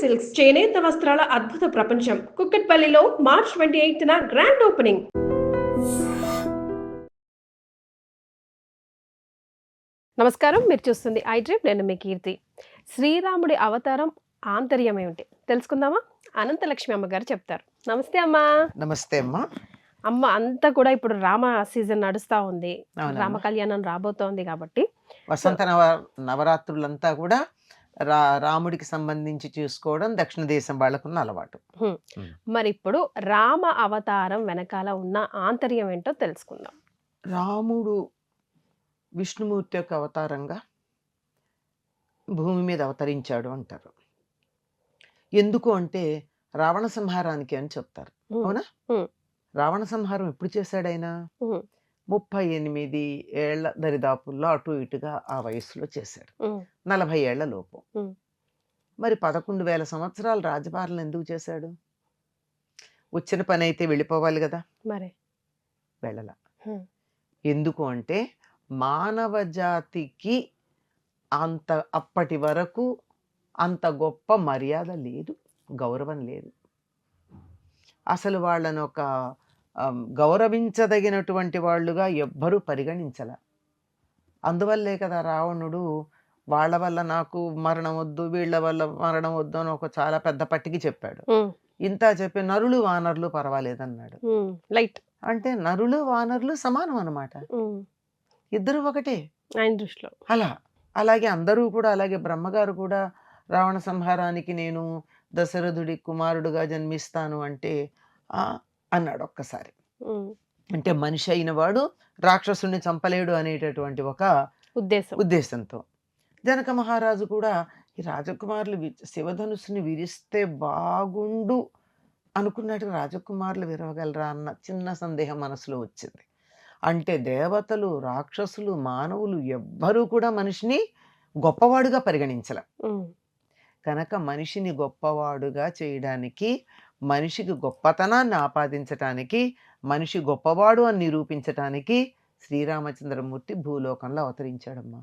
Silks చేనేత వస్త్రాల అద్భుత ప్రపంచం. కుక్కట్పల్లిలో మార్చ్ 28న గ్రాండ్ ఓపెనింగ్. నమస్కారం, మీరు చూస్తుంది ఐ డ్రీమ్. నేను మీ కీర్తి. శ్రీరాముడి అవతారం ఆంతర్యం ఏమిటి తెలుసుకుందామా? అనంతలక్ష్మి అమ్మగారు చెప్తారు. నమస్తే అమ్మా. నమస్తే అమ్మా. అమ్మ, అంతా కూడా ఇప్పుడు రామ సీజన్ నడుస్తా ఉంది, రామ కళ్యాణం రాబోతోంది కాబట్టి వసంత నవరాత్రులంతా కూడా రాముడికి సంబంధించి చూసుకోవడం దక్షిణ దేశం వాళ్ళకున్న అలవాటు. మరి ఇప్పుడు రామ అవతారం వెనకాల ఉన్న ఆంతర్యం ఏంటో తెలుసుకుందాం. రాముడు విష్ణుమూర్తి యొక్క అవతారంగా భూమి మీద అవతరించాడు అంటారు. ఎందుకు అంటే రావణ సంహారానికి అని చెప్తారు. అవునా? రావణ సంహారం ఎప్పుడు చేశాడు ఆయన? 38 ఏళ్ల దరిదాపుల్లో అటు ఇటుగా ఆ వయసులో చేశాడు. 40 ఏళ్ల లోపు. మరి 11,000 సంవత్సరాలు రాజపాలన ఎందుకు చేశాడు? వచ్చిన పని అయితే వెళ్ళిపోవాలి కదా, మరి వెళ్ళల. ఎందుకు అంటే మానవ జాతికి అప్పటి వరకు అంత గొప్ప మర్యాద లేదు, గౌరవం లేదు. అసలు వాళ్ళని ఒక గౌరవించదగినటువంటి వాళ్ళుగా ఎవ్వరూ పరిగణించల. అందువల్లే కదా రావణుడు వాళ్ళ వల్ల నాకు మరణం వద్దు, వీళ్ళ వల్ల మరణం వద్దు అని ఒక చాలా పెద్ద పట్టికి చెప్పాడు. ఇంత చెప్పి నరులు వానరులు పర్వాలేదన్నాడు. లైట్ అంటే నరులు వానరులు సమానం అన్నమాట, ఇద్దరు ఒకటే ఆయన దృష్టిలో. అలాగే అందరూ కూడా, అలాగే బ్రహ్మగారు కూడా రావణ సంహారానికి నేను దశరథుడి కుమారుడుగా జన్మిస్తాను అంటే అన్నాడు ఒక్కసారి. అంటే మనిషి అయిన వాడు రాక్షసుని చంపలేడు అనేటటువంటి ఒక ఉద్దేశంతో జనక మహారాజు కూడా ఈ రాజకుమారులు శివధనుసుని విరిస్తే బాగుండు అనుకున్నట్టు రాజకుమారులు విరవగలరా అన్న చిన్న సందేహం మనసులో వచ్చింది. అంటే దేవతలు, రాక్షసులు, మానవులు ఎవ్వరూ కూడా మనిషిని గొప్పవాడుగా పరిగణించలే. కనుక మనిషిని గొప్పవాడుగా చేయడానికి, మనిషికి గొప్పతనాన్ని ఆపాదించటానికి, మనిషి గొప్పవాడు అని నిరూపించటానికి శ్రీరామచంద్రమూర్తి భూలోకంలో అవతరించాడమ్మా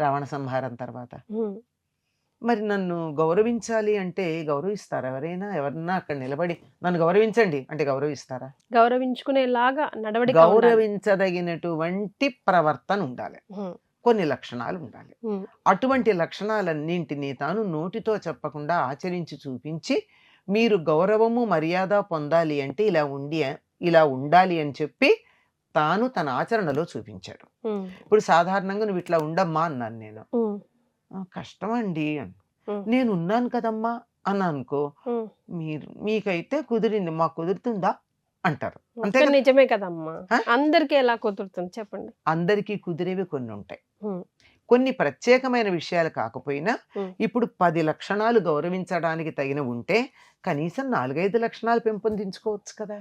రావణ సంహారం తర్వాత. మరి నన్ను గౌరవించాలి అంటే గౌరవిస్తారా? ఎవరన్నా అక్కడ నిలబడి నన్ను గౌరవించండి అంటే గౌరవిస్తారా? గౌరవించుకునేలాగా నడవడి, గౌరవించదగినటువంటి ప్రవర్తన ఉండాలి, కొన్ని లక్షణాలు ఉండాలి. అటువంటి లక్షణాలన్నింటినీ తాను నోటితో చెప్పకుండా ఆచరించి చూపించి, మీరు గౌరవము మర్యాద పొందాలి అంటే ఇలా ఉండాలి అని చెప్పి తాను తన ఆచరణలో చూపించాడు. ఇప్పుడు సాధారణంగా నువ్వు ఇట్లా ఉండమ్మా అన్నాను నేను. కష్టమండి అని, నేను ఉన్నాను కదమ్మా అన్నా అనుకో, మీకైతే కుదిరింది, మాకు కుదురుతుందా అంటారు. అంతే. నిజమే కదమ్మా, అందరికీ ఎలా కుదురుతుంది చెప్పండి? అందరికీ కుదిరేవి కొన్ని ఉంటాయి, కొన్ని ప్రత్యేకమైన విషయాలు కాకపోయినా. ఇప్పుడు 10 లక్షణాలు గౌరవించడానికి తగిన ఉంటే కనీసం 4-5 లక్షణాలు పెంపొందించుకోవచ్చు కదా.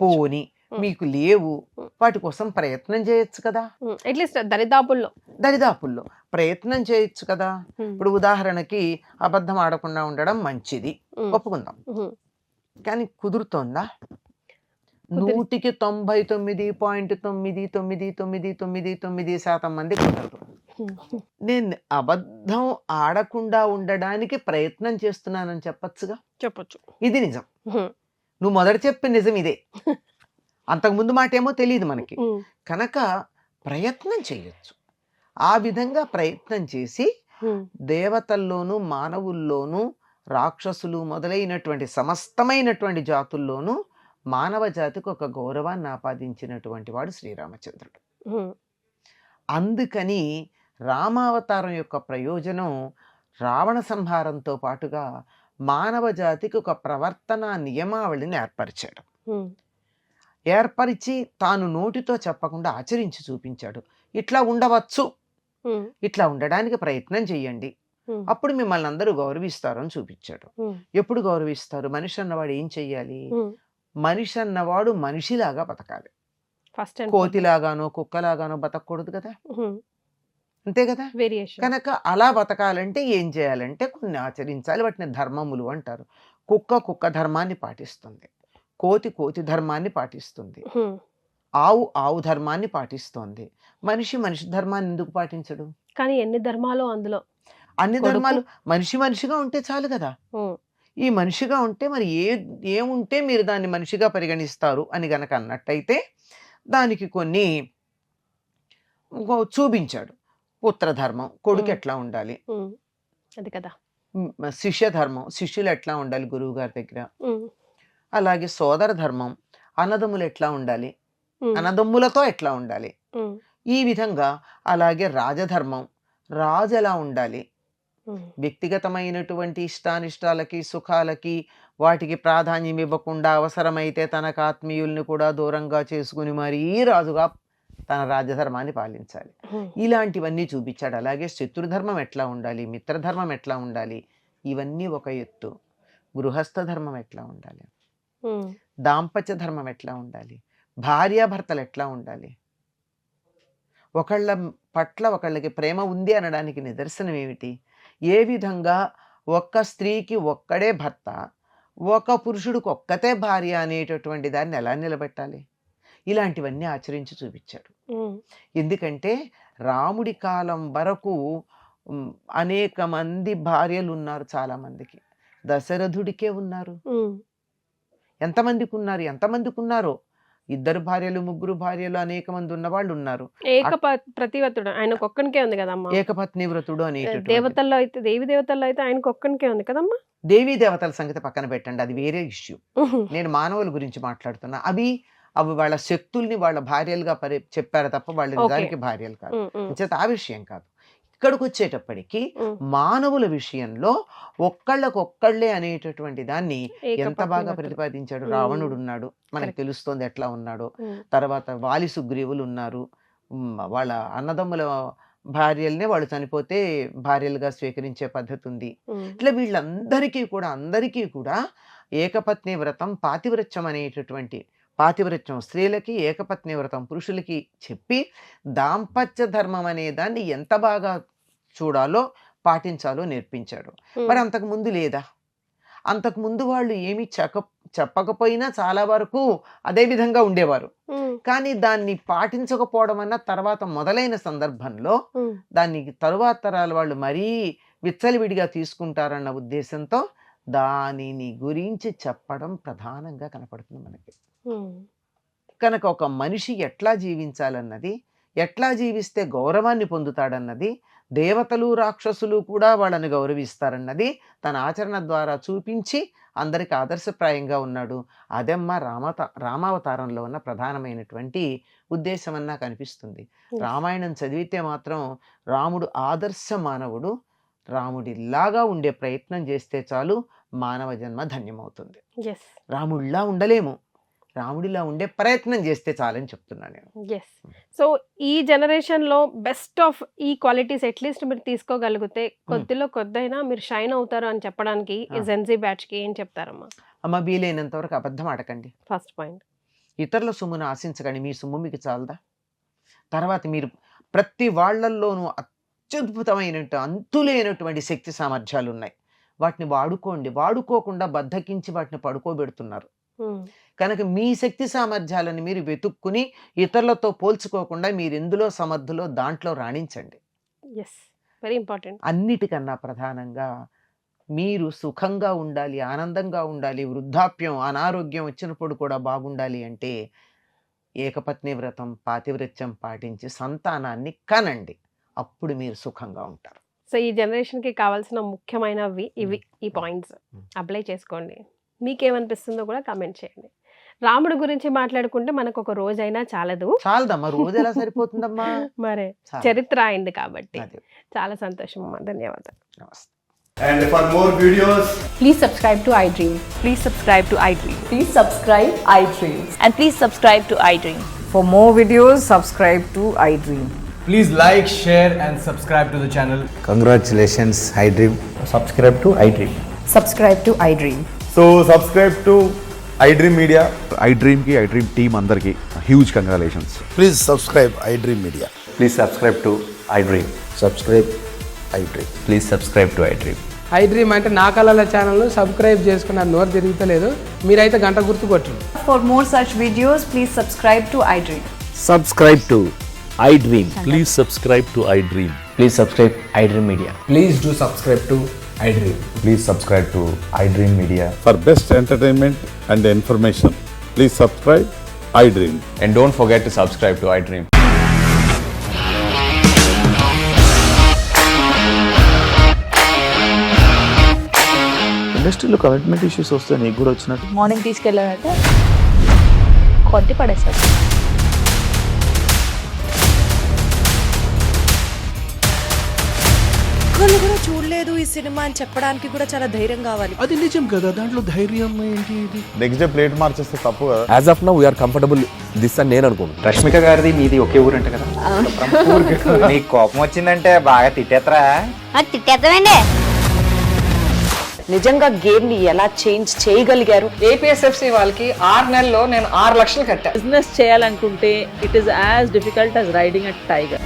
పోని మీకు లేవు, వాటి కోసం ప్రయత్నం చేయొచ్చు కదా. అట్లీస్ట్ దరిదాపుల్లో ప్రయత్నం చేయొచ్చు కదా. ఇప్పుడు ఉదాహరణకి అబద్ధం ఆడకుండా ఉండడం మంచిది ఒప్పుకుందాం, కానీ కుదురుతోందా? 100కి 99.999999% మంది కుదరదు. నేను అబద్ధం ఆడకుండా ఉండడానికి ప్రయత్నం చేస్తున్నానని చెప్పొచ్చు. ఇది నిజం. నువ్వు మొదట చెప్పిన నిజం ఇదే, అంతకుముందు మాట ఏమో తెలియదు మనకి. కనుక ప్రయత్నం చేయొచ్చు. ఆ విధంగా ప్రయత్నం చేసి దేవతల్లోనూ, మానవుల్లోనూ, రాక్షసులు మొదలైనటువంటి సమస్తమైనటువంటి జాతుల్లోనూ మానవ జాతికి ఒక గౌరవాన్ని ఆపాదించినటువంటి వాడు శ్రీరామచంద్రుడు. అందుకని రామావతారం యొక్క ప్రయోజనం రావణ సంహారంతో పాటుగా మానవ జాతికి ఒక ప్రవర్తన నియమావళిని ఏర్పరిచి తాను నోటితో చెప్పకుండా ఆచరించి చూపించాడు. ఇట్లా ఉండవచ్చు, ఇట్లా ఉండడానికి ప్రయత్నం చెయ్యండి, అప్పుడు మిమ్మల్ని అందరూ గౌరవిస్తారు అని చూపించాడు. ఎప్పుడు గౌరవిస్తారు? మనిషి అన్నవాడు ఏం చెయ్యాలి? మనిషి అన్నవాడు మనిషిలాగా బతకాలి, కోతిలాగానో కుక్కలాగానో బతకూడదు కదా, అంతే కదా. కనుక అలా బతకాలంటే ఏం చేయాలంటే కొన్ని ఆచరించాలి. వాటిని ధర్మములు అంటారు. కుక్క ధర్మాన్ని పాటిస్తుంది, కోతి ధర్మాన్ని పాటిస్తుంది, ఆవు ధర్మాన్ని పాటిస్తోంది. మనిషి ధర్మాన్ని ఎందుకు పాటించడు? కానీ ఎన్ని ధర్మాలు అందులో అన్ని ధర్మాలు మనిషిగా ఉంటే చాలు కదా. ఈ మనిషిగా ఉంటే మరి ఏముంటే మీరు దాన్ని మనిషిగా పరిగణిస్తారు అని గనక అన్నట్టయితే దానికి కొన్ని చూపించాడు. పుత్రధర్మం, కొడుకు ఎట్లా ఉండాలి, అది కదా. శిష్య ధర్మం, శిష్యులు ఎట్లా ఉండాలి గురువు గారి దగ్గర, అలాగే సోదర ధర్మం, అన్నదమ్ములు ఎట్లా ఉండాలి, అన్నదమ్ములతో ఎట్లా ఉండాలి, ఈ విధంగా. అలాగే రాజధర్మం, రాజు ఎలా ఉండాలి, వ్యక్తిగతమైనటువంటి ఇష్టానిష్టాలకి సుఖాలకి వాటికి ప్రాధాన్యం ఇవ్వకుండా అవసరమైతే తనకు ఆత్మీయుల్ని కూడా దూరంగా చేసుకుని మరీ రాజుగా తన రాజధర్మాన్ని పాలించాలి. ఇలాంటివన్నీ చూపించాడు. అలాగే శత్రుధర్మం ఎట్లా ఉండాలి, మిత్రధర్మం ఎట్లా ఉండాలి, ఇవన్నీ ఒక ఎత్తు. గృహస్థ ధర్మం ఎట్లా ఉండాలి, దాంపత్య ధర్మం ఎట్లా ఉండాలి, భార్యాభర్తలు ఎట్లా ఉండాలి, ఒకళ్ళ పట్ల ఒకళ్ళకి ప్రేమ ఉంది అనడానికి నిదర్శనం ఏమిటి, ఏ విధంగా ఒక్క స్త్రీకి ఒక్కడే భర్త, ఒక పురుషుడికి ఒక్కతే భార్య అనేటటువంటి దాన్ని ఎలా నిలబెట్టాలి, ఇలాంటివన్నీ ఆచరించి చూపించాడు. ఎందుకంటే రాముడి కాలం వరకు అనేక మంది భార్యలు ఉన్నారు, చాలా మందికి. దశరథుడికే ఉన్నారు. ఎంతమందికి ఉన్నారో 2 భార్యలు 3 భార్యలు అనేక మంది ఉన్న వాళ్ళు ఉన్నారు. ప్రతివ్రతుడు ఆయనకు ఒక్కనికే ఉంది కదమ్మా, ఏకపత్ని వ్రతుడు అనేటటువంటి. దేవతల్లో అయితే దేవి దేవతల్లో అయితే ఆయనకు ఒక్కనికే ఉంది కదమ్మా. దేవీ దేవతల సంగతి పక్కన పెట్టండి, అది వేరే ఇష్యూ. నేను మానవుల గురించి మాట్లాడుతున్నా. అవి వాళ్ళ శక్తుల్ని వాళ్ళ భార్యలుగా చెప్పారు తప్ప వాళ్ళు నిజానికి భార్యలు కాదు. చేత ఆ విషయం కాదు. ఇక్కడికి వచ్చేటప్పటికి మానవుల విషయంలో ఒక్కళ్ళే అనేటటువంటి దాన్ని ఎంత బాగా ప్రతిపాదించాడు. రావణుడు ఉన్నాడు, మనకు తెలుస్తోంది ఎట్లా ఉన్నాడో. తర్వాత వాలి సుగ్రీవులు ఉన్నారు, వాళ్ళ అన్నదమ్ముల భార్యల్నే వాళ్ళు చనిపోతే భార్యలుగా స్వీకరించే పద్ధతి ఉంది. ఇట్లా వీళ్ళందరికీ కూడా ఏకపత్ని వ్రతం, పాతివ్రత్యం అనేటటువంటి, పాతివ్రత్యం స్త్రీలకి, ఏకపత్ని వ్రతం పురుషులకి చెప్పి దాంపత్య ధర్మం అనే దాన్ని ఎంత బాగా చూడాలో పాటించాలో నేర్పించాడు. మరి అంతకుముందు లేదా? అంతకుముందు వాళ్ళు ఏమి చెప్పకపోయినా చాలా వరకు అదే విధంగా ఉండేవారు. కానీ దాన్ని పాటించకపోవడం అన్న తర్వాత మొదలైన సందర్భంలో దాన్ని తరువాత తరాల వాళ్ళు మరీ విచ్చలవిడిగా తీసుకుంటారన్న ఉద్దేశంతో దానిని గురించి చెప్పడం ప్రధానంగా కనపడుతుంది మనకి. కనుక ఒక మనిషి ఎట్లా జీవించాలన్నది, ఎట్లా జీవిస్తే గౌరవాన్ని పొందుతాడన్నది, దేవతలు రాక్షసులు కూడా వాళ్ళని గౌరవిస్తారన్నది తన ఆచరణ ద్వారా చూపించి అందరికి ఆదర్శప్రాయంగా ఉన్నాడు. అదమ్మ రామావతారంలో ఉన్న ప్రధానమైనటువంటి ఉద్దేశం అన్నా కనిపిస్తుంది. రామాయణం చదివితే మాత్రం రాముడు ఆదర్శ మానవుడు. రాముడిలాగా ఉండే ప్రయత్నం చేస్తే చాలు మానవ జన్మ ధన్యమవుతుంది. రాముడిలా ఉండలేము, రాముడిలా ఉండే ప్రయత్నం చేస్తే చాలని చెప్తున్నాను నేను. సో ఈ జనరేషన్ లో బెస్ట్ ఆఫ్ ఈ క్వాలిటీస్ అట్లీస్ట్ మీరు తీసుకోగలిగితే కొద్దిలో కొద్దైనా మీరు షైన్ అవుతారు అని చెప్పడానికి జెన్జీ బ్యాచ్ కి ఏం చెప్తారమ్మా? అమ్మ, వీలైనంత వరకు అబద్ధం ఆడకండి. First point. ఇతరుల సొమ్మును ఆశించకండి, మీ సొమ్ము మీకు చాలదా? తర్వాత మీరు ప్రతి వాళ్ళల్లోనూ అత్యద్భుతమైన అంతులేనటువంటి శక్తి సామర్థ్యాలు ఉన్నాయి, వాటిని వాడుకోండి. వాడుకోకుండా బద్దకించి వాటిని పడుకోబెడుతున్నారు. కనుక మీ శక్తి సామర్థ్యాలను మీరు వెతుక్కుని ఇతరులతో పోల్చుకోకుండా మీరు ఎందులో సమర్థులో దాంట్లో రాణించండి. Very important. అన్నిటికన్నా ప్రధానంగా మీరు సుఖంగా ఉండాలి, ఆనందంగా ఉండాలి, వృద్ధాప్యం అనారోగ్యం వచ్చినప్పుడు కూడా బాగుండాలి అంటే ఏకపత్ని వ్రతం, పాతివ్రత్యం పాటించి సంతానాన్ని కనండి. అప్పుడు మీరు సుఖంగా ఉంటారు. సో ఈ జనరేషన్ కి కావాల్సిన ముఖ్యమైనవి ఇవి, ఈ పాయింట్స్ అప్లై చేసుకోండి. మీకేమనిపిస్తుందో కూడా కామెంట్ చేయండి. రాముడి గురించి మాట్లాడుకుంటే మనకు ఒక రోజైనా చాలదమ్మా. రోజు ఎలా సరిపోతుందమ్మా? మరే చరిత్ర అయింది కాబట్టి. చాలా సంతోషం అమ్మా, ధన్యవాదాలు. And for more videos, please subscribe to iDream. Please subscribe to iDream. Please subscribe iDream. And please subscribe to iDream. For more videos, subscribe to iDream. please like, share and subscribe to the channel. Congratulations, iDream. Subscribe to iDream. Subscribe to iDream. So subscribe to iDream Media. iDream ki iDream team andarki huge congratulations. Please subscribe iDream Media. Please subscribe to iDream. Subscribe iDream. Please subscribe to iDream. iDream అంటే నా కళల channel subscribe చేసుకున్న నోరు తిరుగుతలేదు, మీరైతే గంట గుర్తు కొట్టండి. For more such videos, please subscribe to iDream. Subscribe to iDream. Please subscribe to iDream. Please subscribe iDream Media. Please do subscribe to iDream. Please subscribe to iDream Media. For best entertainment and information, please subscribe iDream. And don't forget to subscribe to iDream. ఇండస్ట్రీలో commitment issues వస్తే నీకు కూడా వచ్చినట్టు morning తీసుకెళ్ళారంటే కొట్టి పడేస్తారు. ఒక్కళ్ళు కూడా చూడలేదు ఈ సినిమా అని చెప్పడానికి కూడా చాలా ధైర్యం కావాలి. అది నిజం కదా, దాంట్లో ధైర్యం ఏంటి? ఇది నెక్స్ట్ డే ప్లేట్ మార్చేస్తే తప్పు కదా. As of now we are comfortable this అని నేను అనుకుంటున్నాను. రష్మిక గారిది మీది ఒకే ఊరంట కదా? నీకు కోపం వచ్చిందంటే బాగా తిట్టేత్తరా? తిట్టేద్దామండి. నిజంగా గేమ్ ని ఎలా చేంజ్ చేయగలిగారు? ఏపీఎస్ఎఫ్సి వాళ్ళకి 6 నెలల్లో నేను 6 లక్షలు కట్టా. బిజినెస్ చేయాలనుకుంటే it is as difficult as riding a tiger.